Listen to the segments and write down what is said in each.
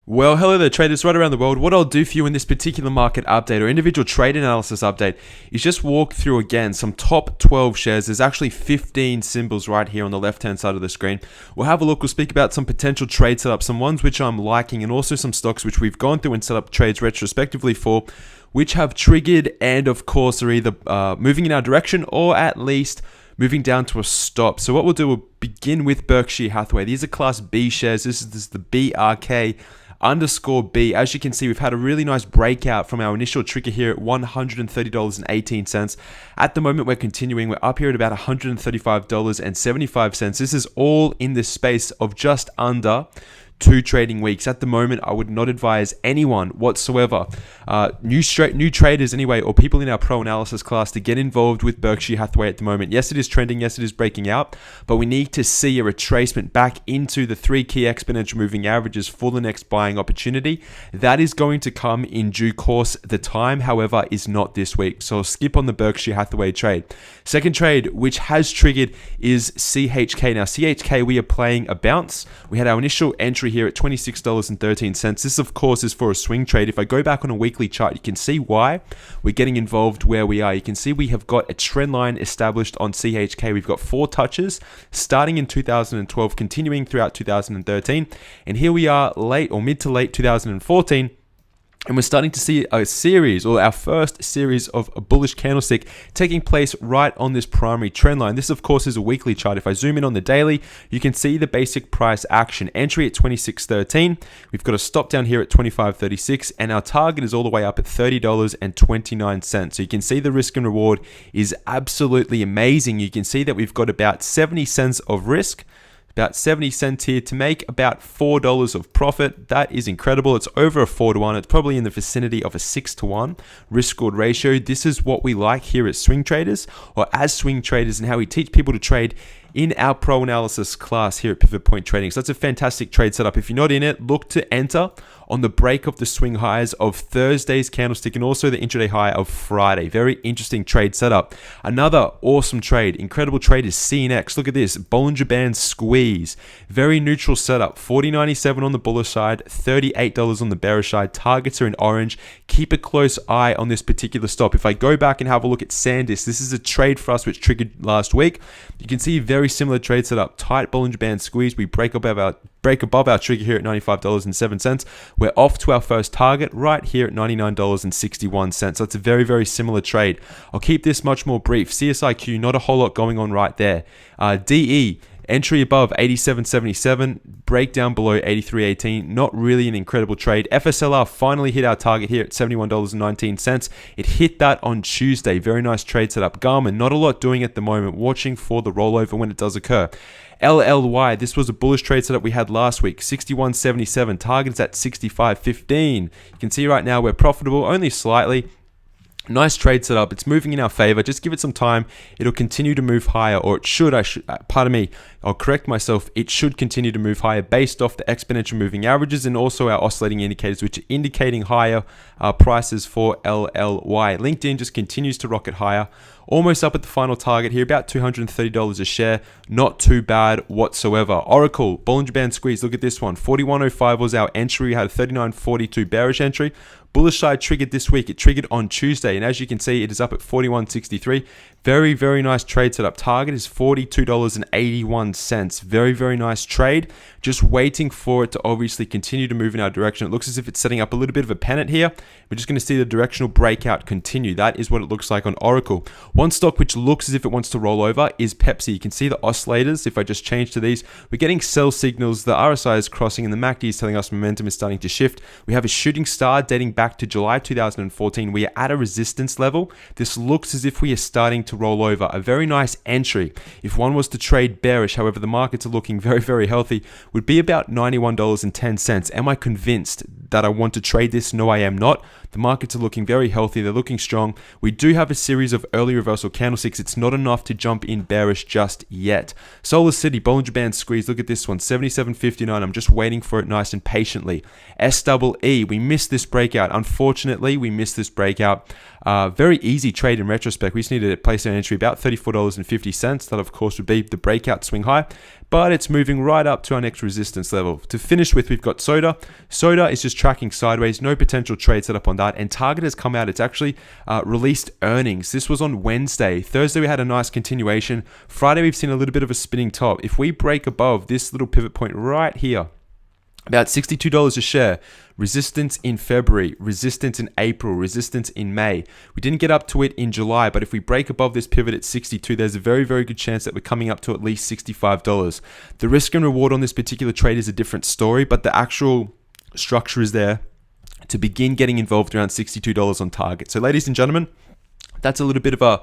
Well, hello there traders right around the world. What I'll do for you in this particular market update or individual trade analysis update is just walk through again some top 12 shares. There's actually 15 symbols right here on the left hand side of the screen. We'll have a look. We'll speak about some potential trade setups, some ones which I'm liking, and also some stocks which we've gone through and set up trades retrospectively for, which have triggered and of course are either moving in our direction or at least moving down to a stop. So what we'll do, we'll begin with Berkshire Hathaway. These are class B shares. This is the BRK_B. As you can see, we've had a really nice breakout from our initial trigger here at $130.18. At the moment, we're continuing. We're up here at about $135.75. This is all in the space of just under 2 trading weeks. At the moment, I would not advise anyone whatsoever, new traders anyway, or people in our pro analysis class, to get involved with Berkshire Hathaway at the moment. Yes, it is trending. Yes, it is breaking out, but we need to see a retracement back into the 3 key exponential moving averages for the next buying opportunity. That is going to come in due course. The time, however, is not this week. So I'll skip on the Berkshire Hathaway trade. Second trade, which has triggered, is CHK. Now, CHK, we are playing a bounce. We had our initial entry here at $26.13. This, of course, is for a swing trade. If I go back on a weekly chart, you can see why we're getting involved where we are. You can see we have got a trend line established on CHK. We've got 4 touches starting in 2012, continuing throughout 2013. And here we are late or mid to late 2014. And we're starting to see a series, or our first series of a bullish candlestick taking place right on this primary trend line. This, of course, is a weekly chart. If I zoom in on the daily, you can see the basic price action. Entry at 26.13. We've got a stop down here at 25.36, and our target is all the way up at $30.29. So you can see the risk and reward is absolutely amazing. You can see that we've got about 70 cents of risk, about 70 cents here to make about $4 of profit. That is incredible. It's over a 4-to-1. It's probably in the vicinity of a 6-to-1 risk-reward ratio. This is what we like here at Swing Traders, or as swing traders, and how we teach people to trade in our pro analysis class here at Pivot Point Trading. So that's a fantastic trade setup. If you're not in it, look to enter on the break of the swing highs of Thursday's candlestick and also the intraday high of Friday. Very interesting trade setup. Another awesome trade, incredible trade, is CNX. Look at this, Bollinger Band squeeze. Very neutral setup. $40.97 on the bullish side, $38 on the bearish side. Targets are in orange. Keep a close eye on this particular stop. If I go back and have a look at SanDisk, this is a trade for us which triggered last week. You can see very similar trade setup. Tight Bollinger Band squeeze. We break above our trigger here at $95.07. We're off to our first target right here at $99.61. So it's a very, very similar trade. I'll keep this much more brief. CSIQ, not a whole lot going on right there. DE, entry above 87.77, breakdown below 83.18. Not really an incredible trade. FSLR finally hit our target here at $71.19. It hit that on Tuesday. Very nice trade setup. Garmin, not a lot doing at the moment. Watching for the rollover when it does occur. LLY, this was a bullish trade setup we had last week. 61.77, targets at 65.15. You can see right now we're profitable, only slightly. Nice trade setup. It's moving in our favor. Just give it some time. It'll continue to move higher, or it should. Pardon me. I'll correct myself. It should continue to move higher based off the exponential moving averages and also our oscillating indicators, which are indicating higher prices for LLY. LinkedIn just continues to rocket higher. Almost up at the final target here, about $230 a share. Not too bad whatsoever. Oracle, Bollinger Band squeeze. Look at this one. 41.05 was our entry. We had a 39.42 bearish entry. Bullish side triggered this week. It triggered on Tuesday, and as you can see, it is up at 41.63. Very, very nice trade setup. Target is $42.81. Very, very nice trade. Just waiting for it to obviously continue to move in our direction. It looks as if it's setting up a little bit of a pennant here. We're just going to see the directional breakout continue. That is what it looks like on Oracle. One stock which looks as if it wants to roll over is Pepsi. You can see the oscillators. If I just change to these, we're getting sell signals. The RSI is crossing, and the MACD is telling us momentum is starting to shift. We have a shooting star dating back to July 2014. We are at a resistance level. This looks as if we are starting to roll over. A very nice entry. If one was to trade bearish, however, the markets are looking very, very healthy, would be about $91.10. Am I convinced that I want to trade this? No, I am not. The markets are looking very healthy. They're looking strong. We do have a series of early reversal candlesticks. It's not enough to jump in bearish just yet. Solar City, Bollinger Band squeeze. Look at this one, 77.59. I'm just waiting for it nice and patiently. SEE, we missed this breakout. Unfortunately, we missed this breakout. Very easy trade in retrospect. We just needed to place an entry about $34.50. That, of course, would be the breakout swing high. but it's moving right up to our next resistance level. To finish with, we've got Soda. Soda is just tracking sideways, no potential trade set up on that, and Target has come out. It's actually released earnings. This was on Wednesday. Thursday, we had a nice continuation. Friday, we've seen a little bit of a spinning top. If we break above this little pivot point right here, about $62 a share, resistance in February, resistance in April, resistance in May. We didn't get up to it in July, but if we break above this pivot at 62, there's a very, very good chance that we're coming up to at least $65. The risk and reward on this particular trade is a different story, but the actual structure is there to begin getting involved around $62 on target. So ladies and gentlemen, that's a little bit of a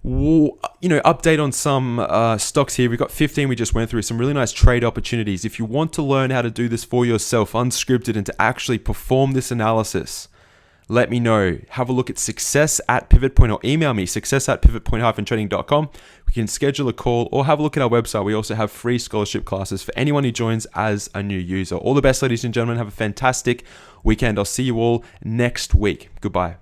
update on some stocks here. We've got 15 we just went through, some really nice trade opportunities. If you want to learn how to do this for yourself, unscripted, and to actually perform this analysis, let me know. Have a look at success@pivotpoint, or email me, success@pivotpoint-trading.com. We can schedule a call or have a look at our website. We also have free scholarship classes for anyone who joins as a new user. All the best, ladies and gentlemen. Have a fantastic weekend. I'll see you all next week. Goodbye.